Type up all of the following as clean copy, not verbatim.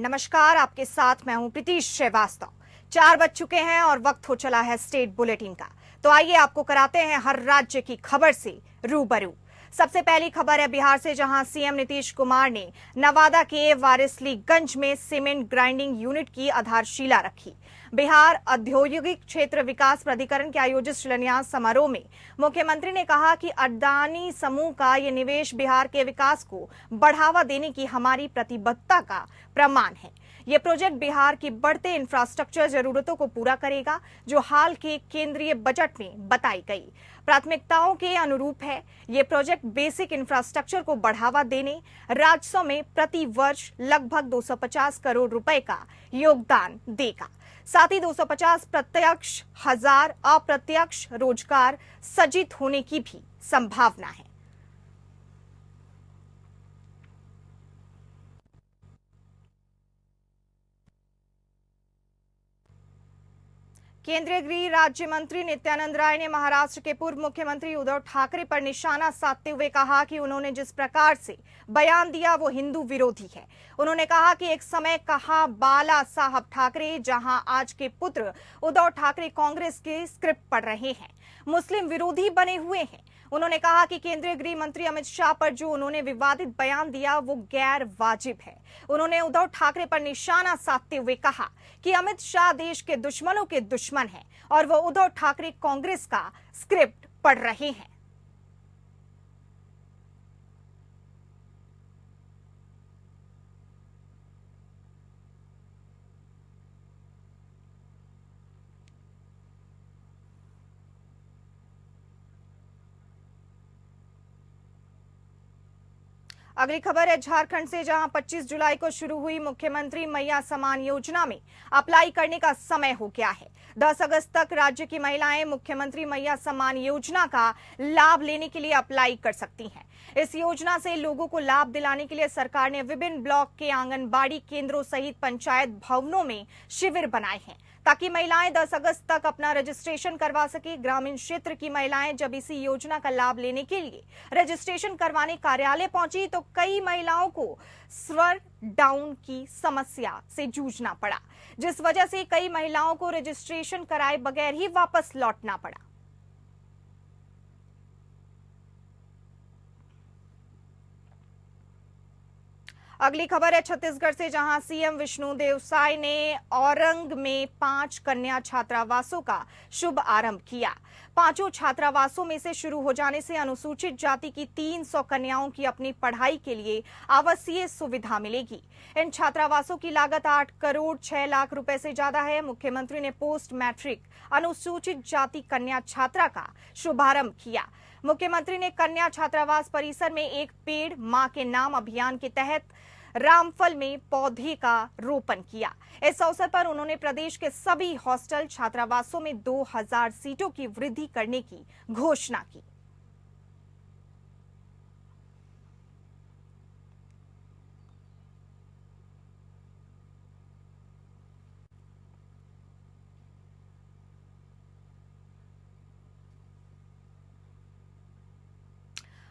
नमस्कार, आपके साथ मैं हूं प्रीतीश श्रीवास्तव। 4 बज चुके हैं और वक्त हो चला है स्टेट बुलेटिन का। तो आइए आपको कराते हैं हर राज्य की खबर से रूबरू। सबसे पहली खबर है बिहार से, जहां सीएम नीतीश कुमार ने नवादा के वारिसलीगंज में सीमेंट ग्राइंडिंग यूनिट की आधारशिला रखी। बिहार औद्योगिक क्षेत्र विकास प्राधिकरण के आयोजित शिलान्यास समारोह में मुख्यमंत्री ने कहा कि अडानी समूह का ये निवेश बिहार के विकास को बढ़ावा देने की हमारी प्रतिबद्धता का प्रमाण है। ये प्रोजेक्ट बिहार की बढ़ते इंफ्रास्ट्रक्चर जरूरतों को पूरा करेगा, जो हाल के केंद्रीय बजट में बताई गई प्राथमिकताओं के अनुरूप है। ये प्रोजेक्ट बेसिक इंफ्रास्ट्रक्चर को बढ़ावा देने, राजस्व में प्रति वर्ष लगभग 250 करोड़ रुपए का योगदान देगा। साथ ही 250 प्रत्यक्ष, 1000 अप्रत्यक्ष रोजगार सृजित होने की भी संभावना है। केंद्रीय गृह राज्य मंत्री नित्यानंद राय ने महाराष्ट्र के पूर्व मुख्यमंत्री उद्धव ठाकरे पर निशाना साधते हुए कहा कि उन्होंने जिस प्रकार से बयान दिया वो हिंदू विरोधी है। उन्होंने कहा कि एक समय कहा बाला साहब ठाकरे, जहां आज के पुत्र उद्धव ठाकरे कांग्रेस के स्क्रिप्ट पढ़ रहे हैं, मुस्लिम विरोधी बने हुए हैं। उन्होंने कहा कि केंद्रीय गृह मंत्री अमित शाह पर जो उन्होंने विवादित बयान दिया वो गैर वाजिब है। उन्होंने उद्धव ठाकरे पर निशाना साधते हुए कहा कि अमित शाह देश के दुश्मनों के दुश्मन हैं और वो उद्धव ठाकरे कांग्रेस का स्क्रिप्ट पढ़ रहे हैं। अगली खबर है झारखंड से, जहां 25 जुलाई को शुरू हुई मुख्यमंत्री मैया सम्मान योजना में अप्लाई करने का समय हो गया है। 10 अगस्त तक राज्य की महिलाएं मुख्यमंत्री मैया सम्मान योजना का लाभ लेने के लिए अप्लाई कर सकती हैं। इस योजना से लोगों को लाभ दिलाने के लिए सरकार ने विभिन्न ब्लॉक के आंगनबाड़ी केंद्रों सहित पंचायत भवनों में शिविर बनाए हैं, ताकि महिलाएं 10 अगस्त तक अपना रजिस्ट्रेशन करवा सके। ग्रामीण क्षेत्र की महिलाएं जब इसी योजना का लाभ लेने के लिए रजिस्ट्रेशन करवाने कार्यालय पहुंची तो कई महिलाओं को सर्वर डाउन की समस्या से जूझना पड़ा, जिस वजह से कई महिलाओं को रजिस्ट्रेशन कराए बगैर ही वापस लौटना पड़ा। अगली खबर है छत्तीसगढ़ से, जहां सीएम विष्णुदेव साय ने औरंग में 5 कन्या छात्रावासों का शुभ आरंभ किया। 5 छात्रावासों में से शुरू हो जाने से अनुसूचित जाति की 300 कन्याओं की अपनी पढ़ाई के लिए आवासीय सुविधा मिलेगी। इन छात्रावासों की लागत 8 करोड़ 6 लाख रुपए से ज्यादा है। मुख्यमंत्री ने पोस्ट मैट्रिक अनुसूचित जाति कन्या छात्रा का शुभारंभ किया। मुख्यमंत्री ने कन्या छात्रावास परिसर में एक पेड़ मां के नाम अभियान के तहत रामफल में पौधे का रोपण किया। इस अवसर पर उन्होंने प्रदेश के सभी हॉस्टल छात्रावासों में 2000 सीटों की वृद्धि करने की घोषणा की।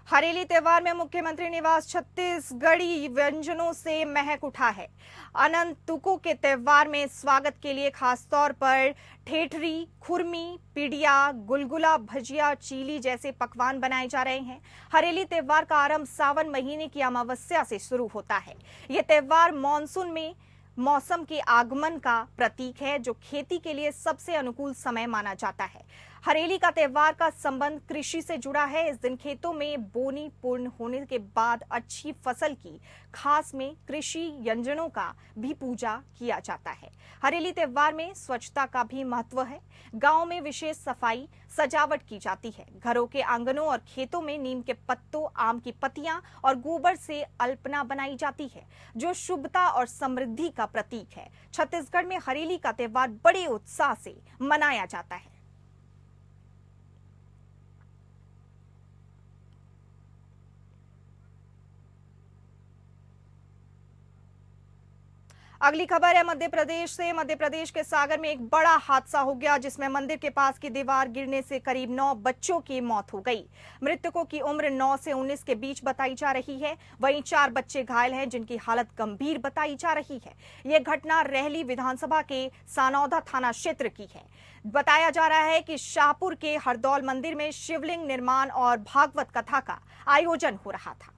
हरेली त्योहार में मुख्यमंत्री निवास छत्तीसगढ़ी व्यंजनों से महक उठा है। अनंत तुको के त्योहार में स्वागत के लिए खासतौर पर ठेठरी, खुरमी, पिड़िया, गुलगुला, भजिया, चीली जैसे पकवान बनाए जा रहे हैं। हरेली त्योहार का आरंभ सावन महीने की अमावस्या से शुरू होता है। यह त्योहार मानसून में मौसम के आगमन का प्रतीक है, जो खेती के लिए सबसे अनुकूल समय माना जाता है। हरेली का त्योहार का संबंध कृषि से जुड़ा है। इस दिन खेतों में बोनी पूर्ण होने के बाद अच्छी फसल की खास में कृषि व्यंजनों का भी पूजा किया जाता है। हरेली त्योहार में स्वच्छता का भी महत्व है। गांव में विशेष सफाई सजावट की जाती है। घरों के आंगनों और खेतों में नीम के पत्तों, आम की पत्तियां और गोबर से अल्पना बनाई जाती है, जो शुभता और समृद्धि का प्रतीक है। छत्तीसगढ़ में हरेली का त्योहार बड़े उत्साह से मनाया जाता है। अगली खबर है मध्य प्रदेश से। मध्य प्रदेश के सागर में एक बड़ा हादसा हो गया जिसमें मंदिर के पास की दीवार गिरने से करीब 9 बच्चों की मौत हो गई। मृतकों की उम्र 9 से 19 के बीच बताई जा रही है। वहीं 4 बच्चे घायल हैं जिनकी हालत गंभीर बताई जा रही है। यह घटना रहली विधानसभा के सानौदा थाना क्षेत्र की है। बताया जा रहा है कि शाहपुर के हरदौल मंदिर में शिवलिंग निर्माण और भागवत कथा का आयोजन हो रहा था।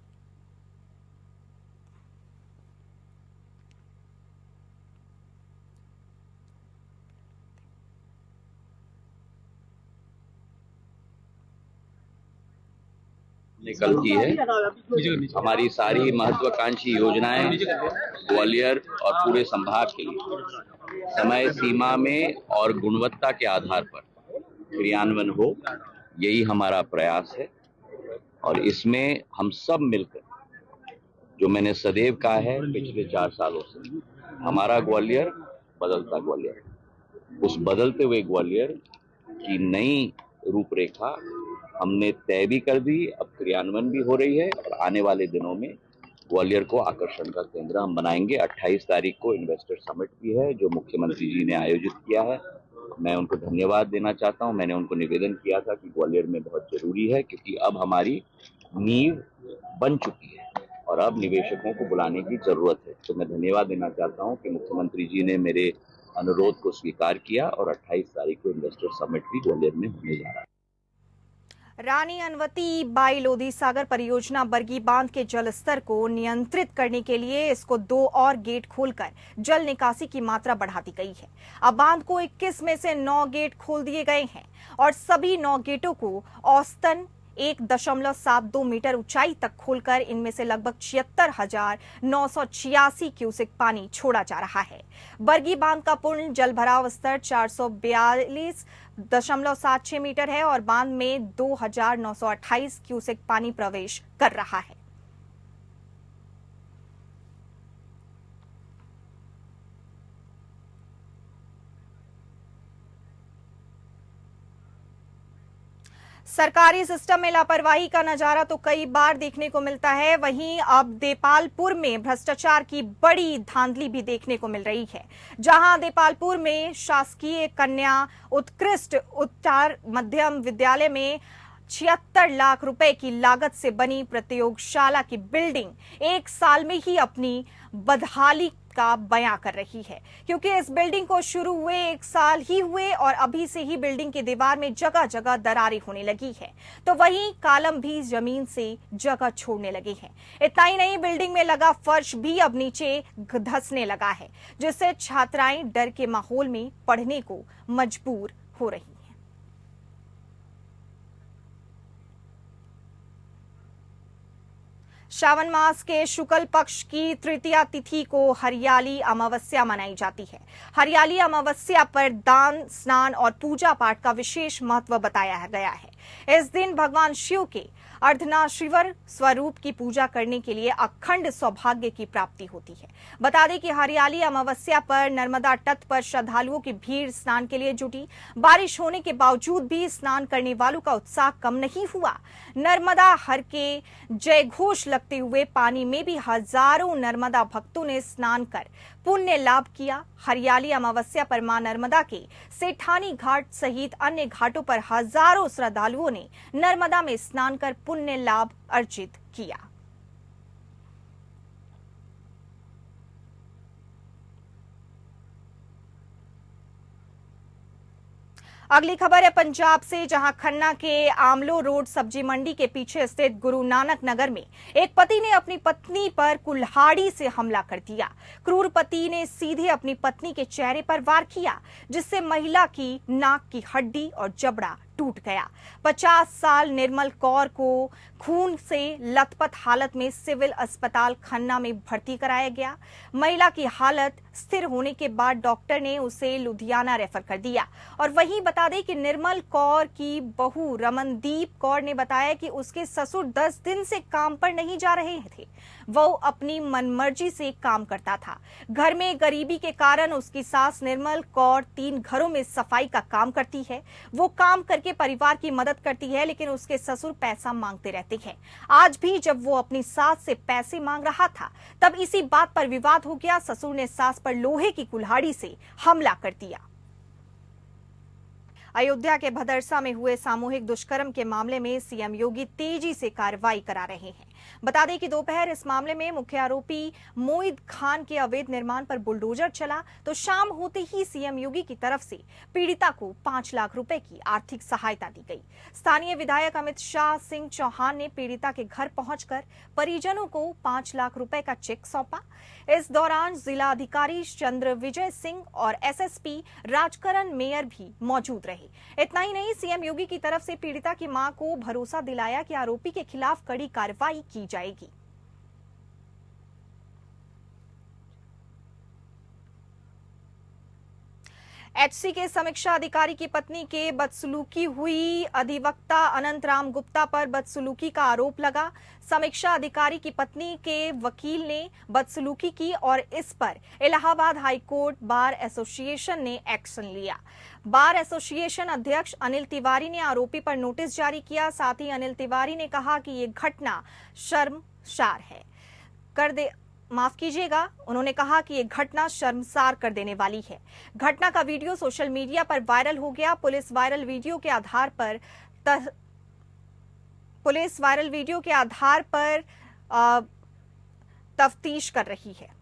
कल की है हमारी सारी महत्वाकांक्षी योजनाएं ग्वालियर और पूरे संभाग के लिए समय सीमा में और गुणवत्ता के आधार पर क्रियान्वयन हो, यही हमारा प्रयास है। और इसमें हम सब मिलकर, जो मैंने सदैव कहा है पिछले 4 सालों से, हमारा ग्वालियर बदलता ग्वालियर, उस बदलते हुए ग्वालियर की नई रूपरेखा हमने तय भी कर दी, अब क्रियान्वयन भी हो रही है और आने वाले दिनों में ग्वालियर को आकर्षण का केंद्र हम बनाएंगे। 28 तारीख को इन्वेस्टर समिट भी है जो मुख्यमंत्री जी ने आयोजित किया है। मैं उनको धन्यवाद देना चाहता हूं। मैंने उनको निवेदन किया था कि ग्वालियर में बहुत जरूरी है क्योंकि अब हमारी नींव बन चुकी है और अब निवेशकों को बुलाने की जरूरत है। तो मैं धन्यवाद देना चाहता हूं कि मुख्यमंत्री जी ने मेरे अनुरोध को स्वीकार किया और 28 तारीख को इन्वेस्टर समिट भी ग्वालियर में होने जा रहा है। रानी अनवती बाई लोधी सागर परियोजना बरगी बांध के जलस्तर को नियंत्रित करने के लिए इसको 2 और गेट खोलकर जल निकासी की मात्रा बढ़ा दी गई है। अब बांध को 21 में से 9 गेट खोल दिए गए हैं और सभी 9 गेटों को औसतन 1.72 मीटर ऊंचाई तक खोलकर इनमें से लगभग 76,986 क्यूसेक पानी छोड़ा जा रहा है। बरगी बांध का पूर्ण जल भराव स्तर 442.76 मीटर है और बांध में 2,928 क्यूसेक पानी प्रवेश कर रहा है। सरकारी सिस्टम में लापरवाही का नजारा तो कई बार देखने को मिलता है। वहीं अब देपालपुर में भ्रष्टाचार की बड़ी धांधली भी देखने को मिल रही है, जहां देपालपुर में शासकीय कन्या उत्कृष्ट उच्चतर मध्यम विद्यालय में 76 लाख रुपए की लागत से बनी प्रयोगशाला की बिल्डिंग 1 साल में ही अपनी बदहाली का बयां कर रही है, क्योंकि इस बिल्डिंग को शुरू हुए 1 साल ही हुए और अभी से ही बिल्डिंग की दीवार में जगह जगह दरारें होने लगी है, तो वहीं कॉलम भी जमीन से जगह छोड़ने लगे हैं। इतना ही नहीं, बिल्डिंग में लगा फर्श भी अब नीचे धंसने लगा है, जिससे छात्राएं डर के माहौल में पढ़ने को मजबूर हो रही हैं। श्रावण मास के शुक्ल पक्ष की तृतीया तिथि को हरियाली अमावस्या मनाई जाती है। हरियाली अमावस्या पर दान, स्नान और पूजा पाठ का विशेष महत्व बताया गया है। इस दिन भगवान शिव के अर्धनारीश्वर स्वरूप की पूजा करने के लिए अखंड सौभाग्य की प्राप्ति होती है। बता दें कि हरियाली अमावस्या पर नर्मदा तट पर श्रद्धालुओं की भीड़ स्नान के लिए जुटी। बारिश होने के बावजूद भी स्नान करने वालों का उत्साह कम नहीं हुआ। नर्मदा हर के जय घोष लगते हुए पानी में भी हजारों नर्मदा भक्तों ने स्नान कर पुण्य लाभ किया। हरियाली अमावस्या पर मां नर्मदा के सेठानी घाट सहित अन्य घाटों पर हजारों श्रद्धालुओं ने नर्मदा में स्नान कर पुण्य लाभ अर्जित किया। अगली खबर है पंजाब से, जहां खन्ना के आमलो रोड सब्जी मंडी के पीछे स्थित गुरु नानक नगर में एक पति ने अपनी पत्नी पर कुल्हाड़ी से हमला कर दिया। क्रूर पति ने सीधे अपनी पत्नी के चेहरे पर वार किया, जिससे महिला की नाक की हड्डी और जबड़ा टूट गया। 50 साल निर्मल कौर को खून से लथपथ हालत में सिविल अस्पताल खन्ना में भर्ती कराया गया। महिला की हालत स्थिर होने के बाद डॉक्टर ने उसे लुधियाना रेफर कर दिया। और वहीं बता दें कि निर्मल कौर की बहू रमनदीप कौर ने बताया कि उसके ससुर 10 दिन से काम पर नहीं जा रहे थे। वो अपनी मनमर्जी से काम करता था। घर में गरीबी के कारण उसकी सास निर्मल कौर 3 घरों में सफाई का काम करती है। वो काम करके के परिवार की मदद करती है, लेकिन उसके ससुर पैसा मांगते रहते हैं। आज भी जब वो अपनी सास से पैसे मांग रहा था, तब इसी बात पर विवाद हो गया। ससुर ने सास पर लोहे की कुल्हाड़ी से हमला कर दिया। अयोध्या के भदरसा में हुए सामूहिक दुष्कर्म के मामले में सीएम योगी तेजी से कार्रवाई करा रहे हैं। बता दें कि दोपहर इस मामले में मुख्य आरोपी मोईद खान के अवैध निर्माण पर बुलडोजर चला, तो शाम होते ही सीएम योगी की तरफ से पीड़िता को 5 लाख रुपए की आर्थिक सहायता दी गई। स्थानीय विधायक अमित शाह सिंह चौहान ने पीड़िता के घर पहुंचकर परिजनों को 5 लाख रुपए का चेक सौंपा। इस दौरान जिला अधिकारी चंद्र विजय सिंह और एसएसपी राजकरण मेयर भी मौजूद रहे। इतना ही नहीं, सीएम योगी की तरफ से पीड़िता की मां को भरोसा दिलाया कि आरोपी के खिलाफ कड़ी कार्रवाई की जाएगी। एचसी के समीक्षा अधिकारी की पत्नी के बदसलूकी हुई। अधिवक्ता अनंत राम गुप्ता पर बदसलूकी का आरोप लगा। समीक्षा अधिकारी की पत्नी के वकील ने बदसलूकी की और इस पर इलाहाबाद हाईकोर्ट बार एसोसिएशन ने एक्शन लिया। बार एसोसिएशन अध्यक्ष अनिल तिवारी ने आरोपी पर नोटिस जारी किया। साथ ही अनिल तिवारी ने कहा कि ये घटना शर्मसार है उन्होंने कहा कि ये घटना शर्मसार कर देने वाली है। घटना का वीडियो सोशल मीडिया पर वायरल हो गया। पुलिस वायरल वीडियो के आधार पर तफ्तीश कर रही है।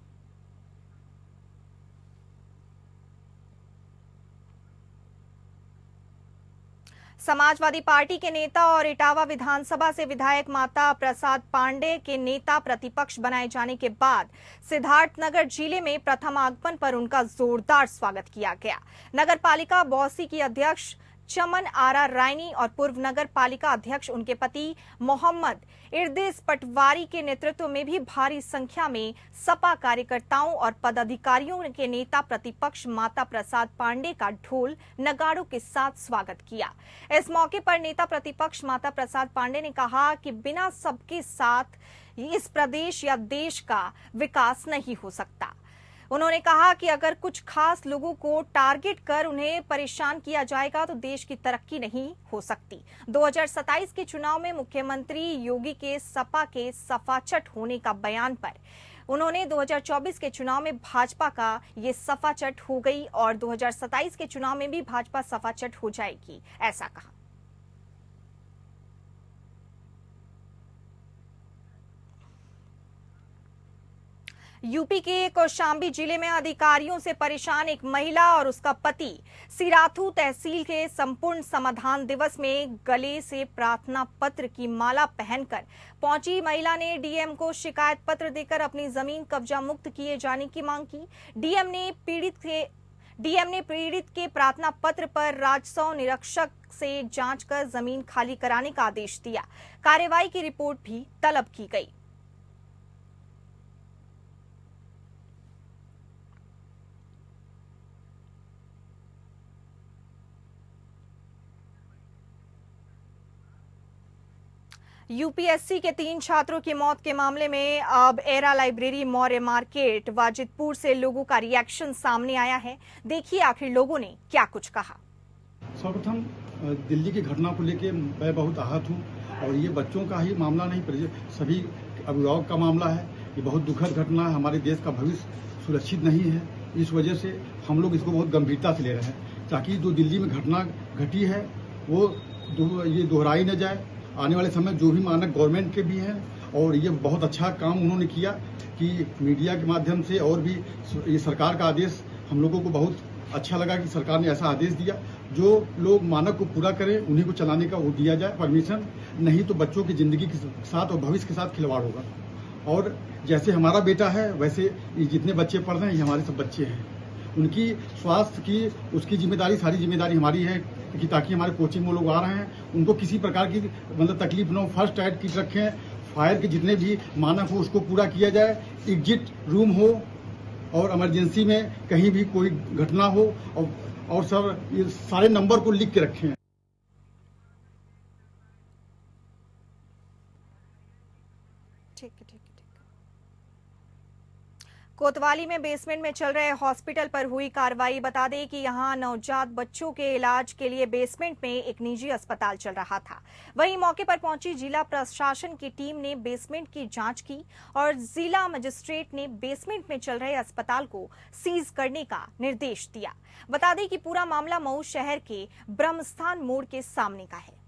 समाजवादी पार्टी के नेता और इटावा विधानसभा से विधायक माता प्रसाद पांडे के नेता प्रतिपक्ष बनाए जाने के बाद सिद्धार्थनगर जिले में प्रथम आगमन पर उनका जोरदार स्वागत किया गया। नगर पालिका बौसी की अध्यक्ष चमन आरा रायनी और पूर्व नगर पालिका अध्यक्ष उनके पति मोहम्मद इर्दिस पटवारी के नेतृत्व में भी भारी संख्या में सपा कार्यकर्ताओं और पदाधिकारियों के नेता प्रतिपक्ष माता प्रसाद पांडे का ढोल नगाड़ों के साथ स्वागत किया। इस मौके पर नेता प्रतिपक्ष माता प्रसाद पांडे ने कहा कि बिना सबके साथ इस प्रदेश या देश का विकास नहीं हो सकता। उन्होंने कहा कि अगर कुछ खास लोगों को टारगेट कर उन्हें परेशान किया जाएगा तो देश की तरक्की नहीं हो सकती। 2027 के चुनाव में मुख्यमंत्री योगी के सपा के सफाचट होने का बयान पर उन्होंने 2024 के चुनाव में भाजपा का ये सफाचट हो गई और 2027 के चुनाव में भी भाजपा सफाचट हो जाएगी, ऐसा कहा। यूपी के कौशाम्बी जिले में अधिकारियों से परेशान एक महिला और उसका पति सिराथू तहसील के संपूर्ण समाधान दिवस में गले से प्रार्थना पत्र की माला पहनकर पहुंची महिला ने डीएम को शिकायत पत्र देकर अपनी जमीन कब्जा मुक्त किए जाने की मांग की। डीएम ने पीड़ित के प्रार्थना पत्र पर राजस्व निरीक्षक से जांच कर जमीन खाली कराने का आदेश दिया। कार्रवाई की रिपोर्ट भी तलब की गई। यूपीएससी के 3 छात्रों की मौत के मामले में अब era library Maurya market Wajidpur से लोगों का रिएक्शन सामने आया है। देखिए आखिर लोगों ने क्या कुछ कहा। सर्वप्रथम दिल्ली की घटना को लेकर मैं बहुत आहत हूँ और ये बच्चों का ही मामला नहीं, सभी अभिभावक का मामला है। ये बहुत दुखद घटना है। हमारे देश का भविष्य सुरक्षित नहीं है। इस वजह से हम लोग इसको बहुत गंभीरता से ले रहे हैं ताकि जो दिल्ली में घटना घटी है वो ये दोहराई न जाए। आने वाले समय जो भी मानक गवर्नमेंट के भी हैं और ये बहुत अच्छा काम उन्होंने किया कि मीडिया के माध्यम से और भी ये सरकार का आदेश हम लोगों को बहुत अच्छा लगा कि सरकार ने ऐसा आदेश दिया जो लोग मानक को पूरा करें उन्हीं को चलाने का वो दिया जाए परमिशन, नहीं तो बच्चों की ज़िंदगी के साथ और भविष्य के साथ खिलवाड़ होगा। और जैसे हमारा बेटा है वैसे ये जितने बच्चे पढ़ रहे हैं ये हमारे सब बच्चे हैं। उनकी स्वास्थ्य की उसकी जिम्मेदारी सारी जिम्मेदारी हमारी है कि ताकि हमारे कोचिंग में लोग आ रहे हैं उनको किसी प्रकार की मतलब तकलीफ न हो। फर्स्ट एड किट रखें, फायर के जितने भी मानक हो उसको पूरा किया जाए, एग्जिट रूम हो और इमरजेंसी में कहीं भी कोई घटना हो और सब ये सारे नंबर को लिख के रखें। ठीक है। कोतवाली में बेसमेंट में चल रहे हॉस्पिटल पर हुई कार्रवाई। बता दें कि यहां नवजात बच्चों के इलाज के लिए बेसमेंट में एक निजी अस्पताल चल रहा था। वहीं मौके पर पहुंची जिला प्रशासन की टीम ने बेसमेंट की जांच की और जिला मजिस्ट्रेट ने बेसमेंट में चल रहे अस्पताल को सीज करने का निर्देश दिया। बता दें कि पूरा मामला मऊ शहर के ब्रह्मस्थान मोड़ के सामने का है।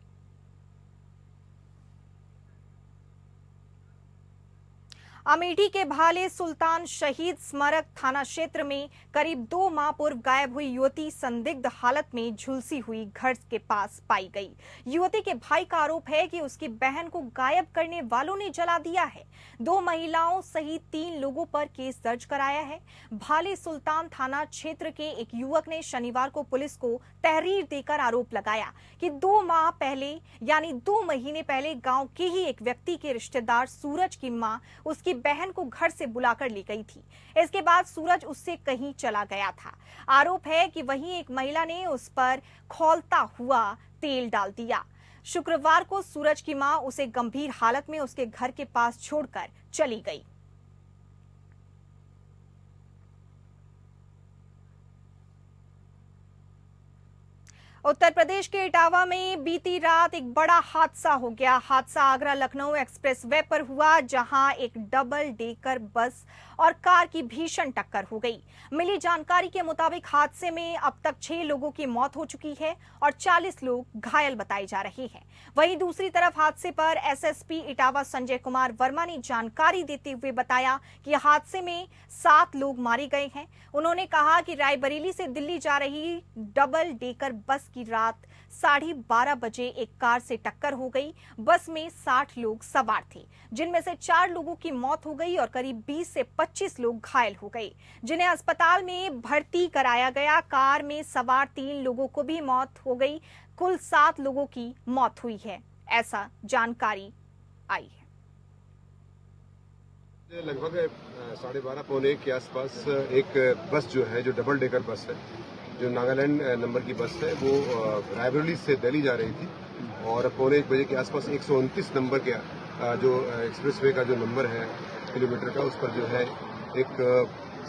अमेठी के भाले सुल्तान शहीद स्मारक थाना क्षेत्र में करीब 2 माह पूर्व गायब हुई युवती संदिग्ध हालत में झुलसी हुई घर के पास पाई गई। युवती के भाई का आरोप है कि उसकी बहन को गायब करने वालों ने जला दिया है। 2 महिलाओं सहित 3 लोगों पर केस दर्ज कराया है। भाले सुल्तान थाना क्षेत्र के एक युवक ने शनिवार को पुलिस को तहरीर देकर आरोप लगाया कि 2 माह पहले यानी 2 महीने पहले गांव के ही एक व्यक्ति के रिश्तेदार सूरज की मां उसकी बहन को घर से बुलाकर ले गई थी। इसके बाद सूरज उससे कहीं चला गया था। आरोप है कि वहीं एक महिला ने उस पर खौलता हुआ तेल डाल दिया। शुक्रवार को सूरज की मां उसे गंभीर हालत में उसके घर के पास छोड़कर चली गई। उत्तर प्रदेश के इटावा में बीती रात एक बड़ा हादसा हो गया। हादसा आगरा लखनऊ एक्सप्रेस वे पर हुआ, जहां एक डबल डेकर बस और कार की भीषण टक्कर हो गई। मिली जानकारी के मुताबिक हादसे में अब तक 6 लोगों की मौत हो चुकी है और 40 लोग घायल बताए जा रहे हैं। वहीं दूसरी तरफ हादसे पर एसएसपी इटावा संजय कुमार वर्मा ने जानकारी देते हुए बताया कि हादसे में 7 लोग मारे गए हैं। उन्होंने कहा कि रायबरेली से दिल्ली जा रही डबल डेकर बस की रात 12:30 बजे एक कार से टक्कर हो गई। बस में 60 लोग सवार थे, जिनमें से 4 लोगों की मौत हो गई और करीब 20 से 25 लोग घायल हो गए, जिन्हें अस्पताल में भर्ती कराया गया। कार में सवार 3 लोगों को भी मौत हो गई। कुल 7 लोगों की मौत हुई है, ऐसा जानकारी आई है। लगभग 12:30 पौने 1 के आसपास एक बस जो है, जो डबल डेकर बस है, जो नागालैंड नंबर की बस है, वो रायबरेली से दिल्ली जा रही थी और पौने 1 बजे के आसपास 129 नंबर के जो एक्सप्रेसवे का जो नंबर है किलोमीटर का, उस पर जो है एक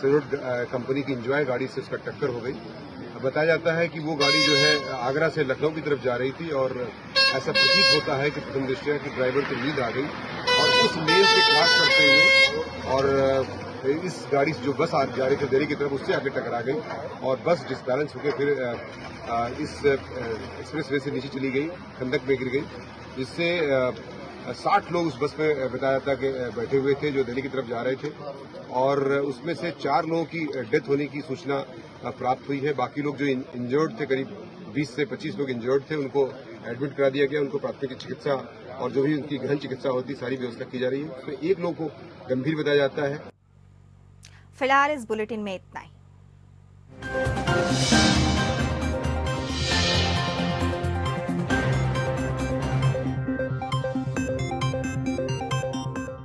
सिरोड कंपनी की इंजॉय गाड़ी से उसका टक्कर हो गई। बताया जाता है कि वो गाड़ी जो है आगरा से लखनऊ की तरफ जा रही थी और ऐसा प्रतीत होता है कि प्रथम दृष्टया कि ड्राइवर को नींद आ गई और उस लेन से क्रॉस करते हुए और इस गाड़ी से जो बस जा रही थी दिल्ली की तरफ, उससे आगे टकरा गई और बस डिसबैलेंस होकर फिर इस एक्सप्रेस वे से नीचे चली गई, खंदक में गिर गई, जिससे 60 लोग उस बस में बताया जाता कि बैठे हुए थे, जो दिल्ली की तरफ जा रहे थे और उसमें से 4 लोगों की डेथ होने की सूचना प्राप्त हुई है। बाकी लोग जो इंजर्ड थे, करीब 20 से 25 लोग इंजर्ड थे, उनको एडमिट करा दिया गया। उनको प्राथमिक चिकित्सा और जो भी उनकी गहन चिकित्सा होती, सारी व्यवस्था की जा रही है। उसमें 1 लोग को गंभीर बताया जाता है। फिलहाल इस बुलेटिन में इतना ही।